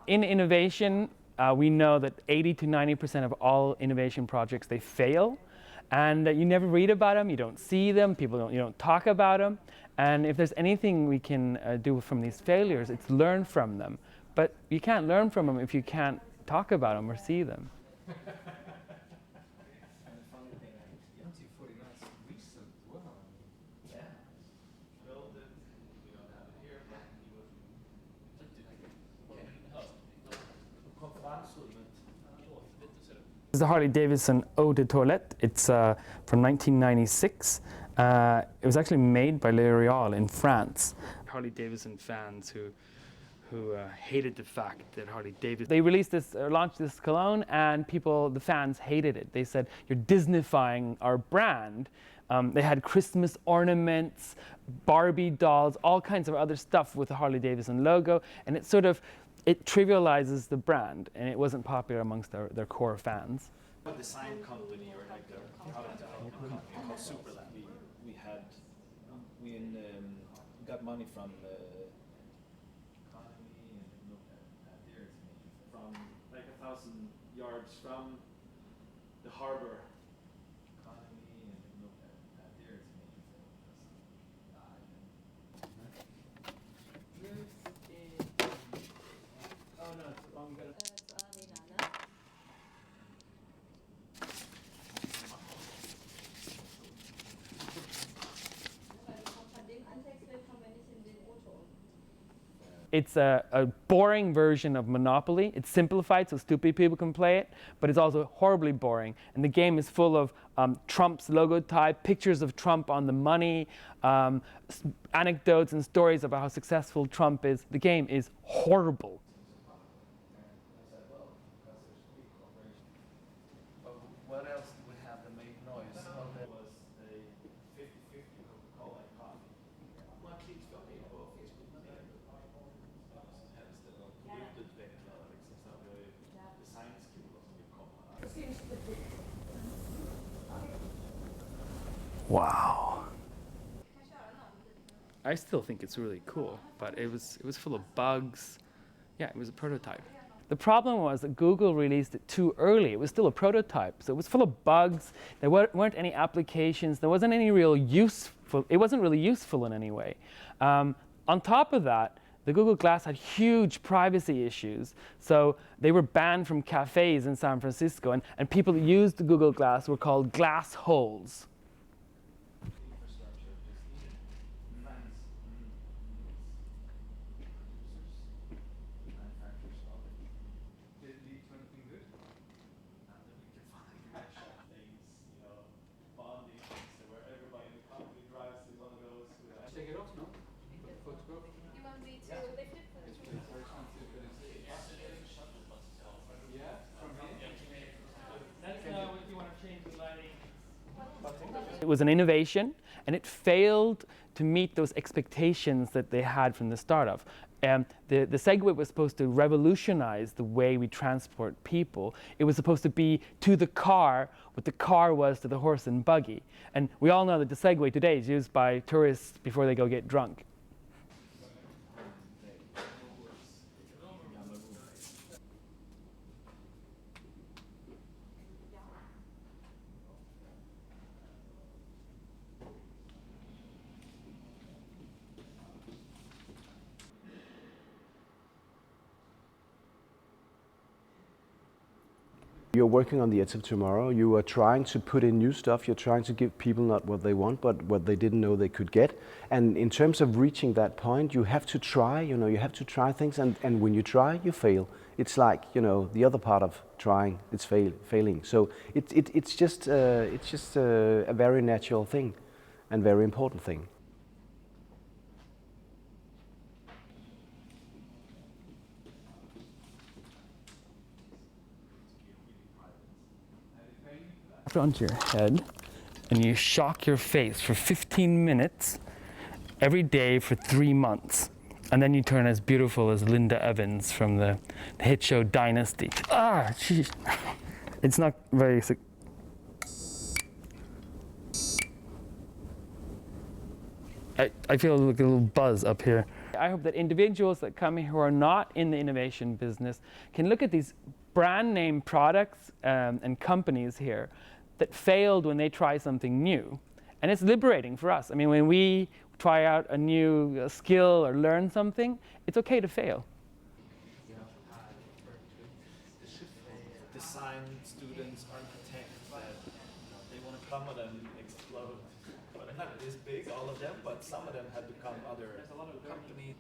In innovation, we know that 80 to 90% of all innovation projects, they fail. And you never read about them, you don't see them, you don't talk about them. And if there's anything we can do from these failures, it's learn from them. But you can't learn from them if you can't talk about them or see them. This is the Harley-Davidson Eau de Toilette. It's from 1996. It was actually made by L'Oreal in France. Harley-Davidson fans who hated the fact that Harley-Davidson, they released this, launched this cologne, and the fans hated it. They said, you're Disneyfying our brand. They had Christmas ornaments, Barbie dolls, all kinds of other stuff with the Harley-Davidson logo, and it trivializes the brand, and it wasn't popular amongst their core fans. A design company or like a product development company called Superland. We got money from like 1,000 yards from the harbor. It's a boring version of Monopoly. It's simplified so stupid people can play it, but it's also horribly boring. And the game is full of Trump's logo type, pictures of Trump on the money, anecdotes and stories about how successful Trump is. The game is horrible. What else did we have that made noise? There was a 50-50 Coca-Cola and coffee. Wow. I still think it's really cool, but it was full of bugs. Yeah, it was a prototype. The problem was that Google released it too early. It was still a prototype, so it was full of bugs. There weren't any applications. There wasn't any real useful. It wasn't really useful in any way. On top of that, the Google Glass had huge privacy issues. So they were banned from cafes in San Francisco, and people who used the Google Glass were called glass holes. It was an innovation, and it failed to meet those expectations that they had from the start of. The Segway was supposed to revolutionize the way we transport people. It was supposed to be to the car what the car was to the horse and buggy. And we all know that the Segway today is used by tourists before they go get drunk. You're working on the edge of tomorrow. You are trying to put in new stuff. You're trying to give people not what they want, but what they didn't know they could get. And in terms of reaching that point, you have to try. You have to try things. And when you try, you fail. It's like the other part of trying. It's failing. So it's just a very natural thing, and very important thing. Onto your head, and you shock your face for 15 minutes every day for 3 months, and then you turn as beautiful as Linda Evans from the hit show Dynasty. Ah, jeez. It's not very. I feel like a little buzz up here. I hope that individuals that come here who are not in the innovation business can look at these brand name products and companies here that failed when they try something new. And it's liberating for us. I mean, when we try out a new skill or learn something, it's okay to fail. Design students, architects, that they want to come and explode. But not this big, all of them, but some of them have become other companies.